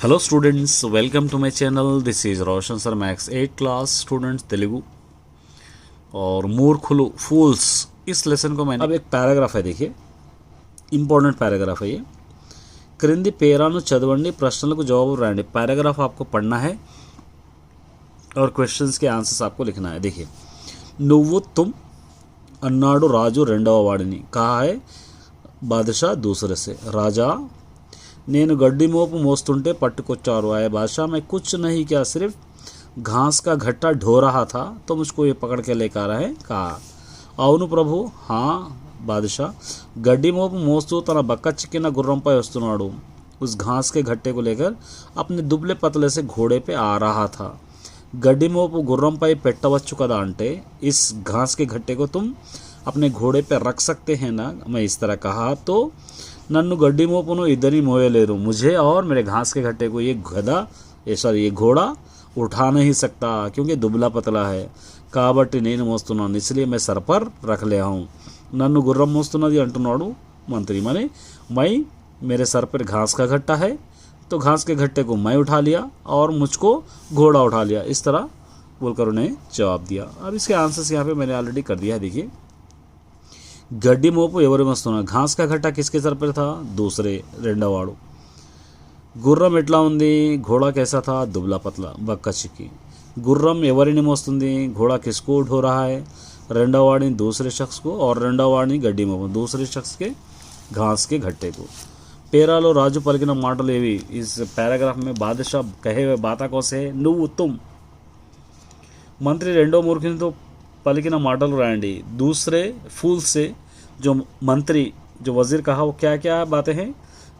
Hello students, welcome to my channel. This is Roshan sir, maths 8 class students Telugu और मूर्खुलु फूल्स। इस lesson को मैंने अब एक पैराग्राफ है, देखिए इंपॉर्टेंट पैराग्राफ है ये। क्रिंदी పేరాను చదవండి, ప్రశ్నలకు జవాబు రాయండి। पैराग्राफ आपको पढ़ना है और क्वेश्चंस के आंसर्स आपको लिखना है। देखिए, నువ్వు तुम అన్నాడు రాజు రెండవ వాడిని। कहा है बादशाह दूसरे से। राजा, నేను గడ్డి మోపు మోస్తుంటే పట్టుకొచ్చారు। आए बादशाह, मैं कुछ नहीं किया, सिर्फ घास का घट्टा ढो रहा था तो मुझको ये पकड़ के लेकर आए। कहा, అవును ప్రభు। हाँ बादशाह, गड्डी మోపు మోస్తూ తన బక్క చిక్కిన గుర్రంపై వస్తున్నాడు। उस घास के घट्टे को लेकर अपने दुबले पतले से घोड़े पे आ रहा था। गड्डी మోపు గుర్రంపై పెట్టవచ్చు కదా అంటే, इस घास के घट्टे को तुम अपने घोड़े पे रख सकते हैं ना। मैं इस तरह कहा तो नन्नु गड्डी మోపును इधर ही मोयलेरू, मुझे और मेरे घास के घट्टे को ये गधा ये घोड़ा उठा नहीं सकता क्योंकि दुबला पतला है। కాబట్టి నేను మోస్తున్నాను, इसलिए मैं सर पर रख ले हूँ। నన్ను గుర్రం మోస్తున్నది అంటున్నాడు मंत्री, माने मैं मेरे सर पर घास का घट्टा है तो घास के घट्टे को मैं उठा लिया और मुझको घोड़ा उठा लिया। इस तरह बोलकर उन्हें जवाब दिया। अब इसके आंसर्स यहाँ पे मैंने ऑलरेडी कर दिया है। देखिए, गड्डी మోపు ఎవరు మోస్తున్నారు, घास का घट्टा किसके सर पर था, दूसरे రెండవవాడు। గుర్రం ఎట్లా ఉంది, घोड़ा कैसा था, दुबला पतला बक्का चिक्की। गुर्रम ఎవరిని మోస్తుంది, घोड़ा किसको ढो रहा है, రెండవవాడిని दूसरे शख्स को, और రెండవవాడిని गड्डी మోపు दूसरे शख्स के घास के घट्टे को। పేరాలో రాజు పలికిన మాటలు ఏవి। इस पैराग्राफ में बादशाह कहे हुए बाता कौन से है, నువ్వు तुम। मंत्री రెండో మూర్ఖునితో పలికిన మాటలు రాయండి। दूसरे फूल से जो मंत्री जो वजीर कहा वो क्या क्या बातें हैं।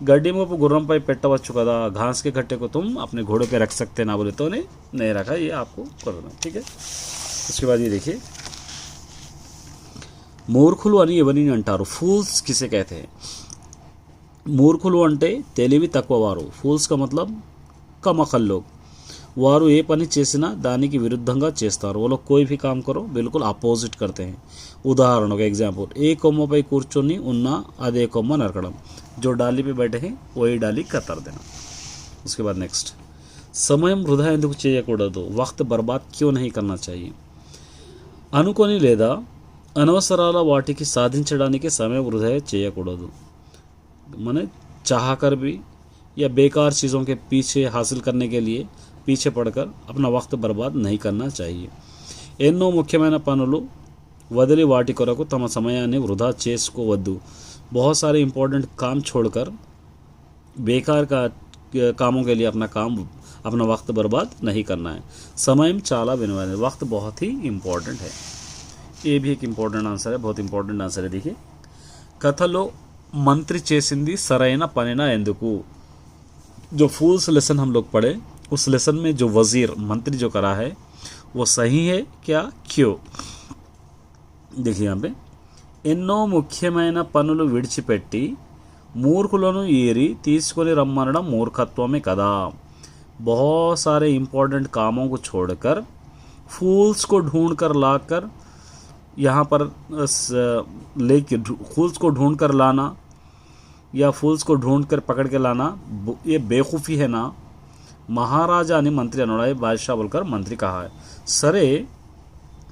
गड्डी మోపు గుర్రంపై పెట్టవచ్చు కదా, घास के घट्टे को तुम अपने घोड़े पे रख सकते ना, बोले तो नहीं रखा। ये आपको करना, ठीक है। उसके बाद ये देखिए, మూర్ఖులు అని ఎవరిని అంటారు, ఫూల్స్ किसे कहते हैं। మూర్ఖులు అంటే తెలివి తక్కువ వారు। ఫూల్స్ का मतलब कम अक्ल लोग। వారు ఏ పని చేసినా దానికి విరుద్ధంగా చేస్తారు। वो लोग कोई भी काम करो बिल्कुल अपोजिट करते हैं। उदाहरण का एग्जाम्पल, ఏ కొమ్మపై కూర్చొని ఉన్న అదే కొమ్మ నరకడం, जो डाली पे बैठे हैं वही डाली कतर देना। उसके बाद नेक्स्ट, సమయం వృధా ఎందుకు చేయకూడదు, वक्त बर्बाद क्यों नहीं करना चाहिए। అనుకొని లేదా అనవసరాల వాటికి సాధించడానికి సమయం వృధా చేయకూడదు। माने चाह कर भी या बेकार चीज़ों के पीछे हासिल करने के लिए पीछे पड़कर अपना वक्त बर्बाद नहीं करना चाहिए। ఎన్నో ముఖ్యమైన పనులు వదిలి వాటి కొరకు తమ సమయాన్ని వృధా చేసుకోవద్దు। बहुत सारे इंपॉर्टेंट काम छोड़कर बेकार का कामों के लिए अपना वक्त बर्बाद नहीं करना है। समय చాలా విలువైనది, वक्त बहुत ही इंपॉर्टेंट है। ये भी एक इंपॉर्टेंट आंसर है, बहुत इंपॉर्टेंट आंसर है। देखिए, కథలో मंत्री చేసింది సరైన పనినా ఎందుకు। जो फूल्स लेसन हम लोग पढ़े, उस लेसन में जो वजीर मंत्री जो करा है वो सही है क्या, क्यों। देखिए यहाँ पे, ఎన్నో ముఖ్యమైన పనులు విడిచిపెట్టి మూర్ఖులను ఏరి తీసుకొని రమ్మనడం మూర్ఖత్వమే కదా। बहुत सारे इंपॉर्टेंट कामों को छोड़कर फूल्स को ढूंढ कर लाकर यहाँ पर लेके फूल्स को ढूंढ कर लाना या फूल्स को ढूंढ कर पकड़ के लाना ये बेवकूफ़ी है ना। महाराजा ने मंत्री अनुड़ा है, बादशाह बोलकर मंत्री कहा है। सरे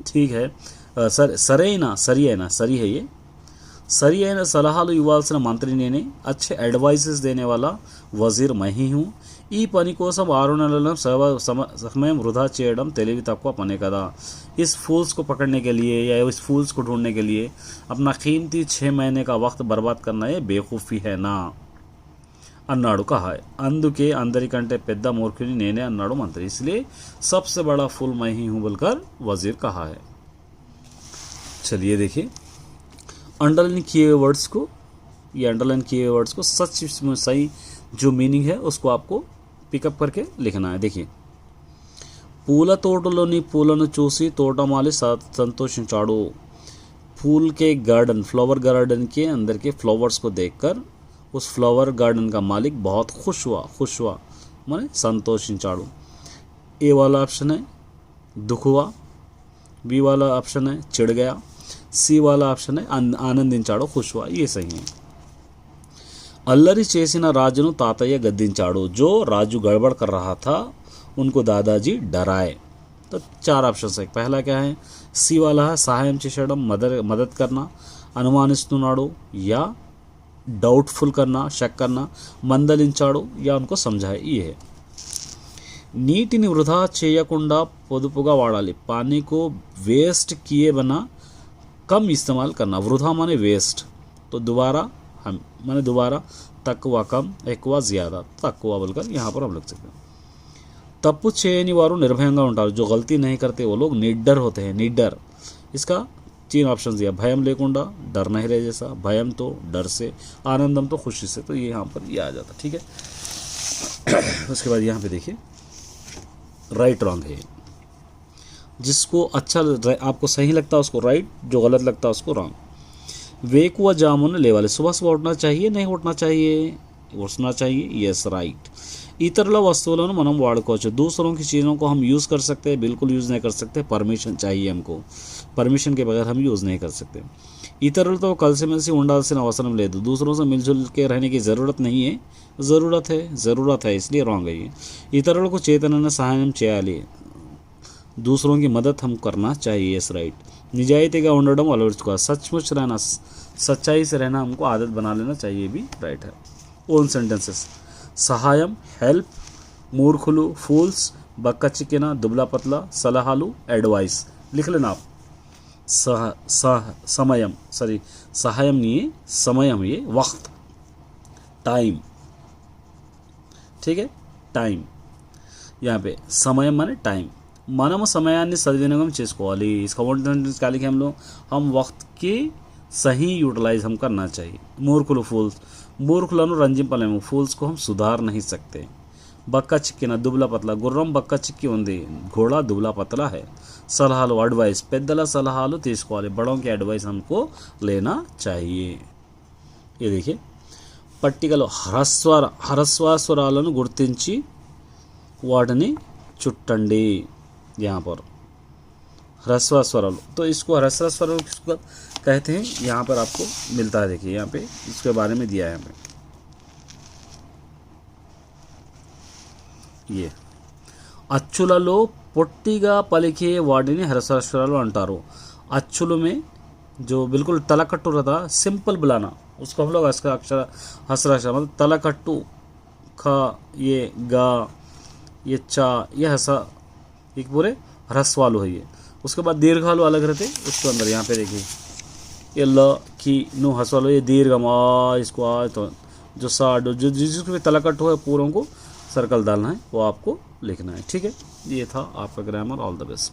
ठीक है, సరి है ये सरी అయిన సలహాలు ఇవ్వాల్సిన మంత్రి నేనే, अच्छे एडवाइसेस देने वाला वजीर मैं ही हूँ। ఈ పని కోసం 6 నెలల సమయం వృధా చేయడం తెలివి తక్కువ పనే కదా। इस फूल्स को पकड़ने के लिए या इस फूल्स को ढूंढने के लिए अपना कीमती 6 महीने का वक्त बर्बाद करना ये बेवकूफ़ी है ना అన్నాడు। कहा है, అందుకే అందరికంటే పెద్ద మూర్ఖుని నేనే అన్నాడు మంత్రి, इसलिए सबसे बड़ा फूल मैं ही हूँ बोलकर वजीर कहा है। चलिए देखिए, अंडरलाइन किए हुए वर्ड्स को, ये अंडरलाइन किए हुए वर्ड्स को सच में सही जो मीनिंग है उसको आपको पिकअप करके लिखना है। देखिए, పూల తోటలోని పూలను చూసి తోటమాలి संतोषించాడు। फूल के गार्डन, फ्लावर गार्डन के अंदर के फ्लावर्स को देखकर उस फ्लावर गार्डन का मालिक बहुत खुश हुआ माने संतोषिंचाड़ू। ए वाला ऑप्शन है दुख हुआ, बी वाला ऑप्शन है चिढ़ गया, सी वाला ऑप्शन है आनंदिंचाड़ो खुश हुआ। ये सही है। అల్లరి చేసిన రాజును తాతయ్య గద్దించాడు. जो राजू गड़बड़ कर रहा था उनको दादाजी डराए. तो चार ऑप्शन है. पहला क्या है, सी वाला है सहायम చేసేయడం, मदद करना, అనుమానిస్తున్నాడు या डाउटफुल करना, शक करना, మందలించాడు या उनको समझाए. ये है. నీటిని వృధా చేయకుండా పొదుపుగా వాడాలి. पानी को वेस्ट किए बना कम इस्तेमाल करना. वृथा माने वेस्ट, तो दोबारा हम माने दोबारा, तక్కువ कम, ఎక్కువ ज़्यादा, తక్కువ बोलकर यहाँ पर हम लिख सकते हैं. తప్పు చేయని వారు నిర్భయంగా ఉంటారు. जो गलती नहीं करते वो लोग निडर होते हैं. निडर, इसका तीन ऑप्शन दिया. भयम लेकुंडा, डर नहीं रहे जैसा. भयम तो डर से, आनंदम तो खुशी से. तो ये यहाँ पर ये आ जाता. ठीक है. उसके बाद यहाँ पे देखिए राइट रॉन्ग है. जिसको अच्छा आपको सही लगता है उसको राइट, जो गलत लगता है उसको रॉन्ग. వేకువ జామున లేవాలి. सुबह सुबह उठना चाहिए, नहीं उठना चाहिए, उठना चाहिए. Yes right. ఇతరుల వస్తువులను మనం వాడుకోవచ్చు. दूसरों की चीज़ों को हम यूज़ कर सकते हैं, बिल्कुल यूज़ नहीं कर सकते. परमिशन चाहिए हमको, परमिशन के बगैर हम यूज़ नहीं कर सकते. ఇతరులతో కలిసిమెలిసి ఉండాల్సిన అవసరం లేదు. दूसरों से मिलजुल के रहने की ज़रूरत नहीं है, ज़रूरत है इसलिए रॉन्ग है ये. ఇతరులకు చేతనైన సహాయం చేయాలి. दूसरों की मदद हम करना चाहिए. Yes right. निजायतीगा ఉండడం అలవర్చుకోవాలి. सचमुच रहना, सच्चाई से रहना हमको आदत बना लेना चाहिए, भी राइट है. Own sentences. సహాయం हेल्प, मूर्खुलू फूल्स, बक्का चिकेना दुबला पतला, सलाहालू एडवाइस. लिख लेना आप. समयम, सॉरी सहायम नहीं है, समयम, ये वक्त, टाइम. ठीक है, टाइम. यहाँ पे సమయం माने टाइम. మనము సమయాన్ని సద్వినియోగం చేసుకోవాలి. इसका वर्ड क्या लिखे हम लोग, हम वक्त की सही यूटिलाइज हम करना चाहिए. మూర్ఖులు फूल्स, మూర్ఖులను రంజింపలేము. ఫూల్స్కు हम सुधार नहीं सकते. బక్క చిక్కిన దుబ్లా పతలా, గుర్రం బక్క చిక్కి ఉంది, घोड़ा दुबला पतला है. సలహాలు అడ్వైస్, పెద్దల సలహాలు తీసుకోవాలి. बड़ों की एडवाइस हमको लेना चाहिए. ये देखिए పట్టికలో హ్రస్వస్వరాలను గుర్తించి వాటిని చుట్టండి. यहाँ पर ह्रस्व स्वराल, तो इसको ह्रस्व स्वराल किसको कहते हैं यहाँ पर आपको मिलता है. देखिए यहाँ पे इसके बारे में दिया है यहाँ पे. ये అచ్చులలో పొట్టిగా పలికే వాటిని హ్రస్వస్వరాలు అంటారు. అచ్చులు में जो बिल्कुल तलकट्टू रहता, सिंपल बुलाना, उसको हम लोग इसका अक्षर हसराक्षर मतलब तलकट्टू. ख, ये गा, ये चा, ये हसा, एक पूरे ह्रस्वालु है ये. उसके बाद दीर्घालु अलग रहते. उसके अंदर यहाँ पे देखिए ये ल की नु हसवालु, ये दीर्घम आ, इसको आ, तो जो सा जो जिसको भी तलकट हो पूरों को सर्कल डालना है, वो आपको लिखना है. ठीक है, ये था आपका ग्रामर. All the best.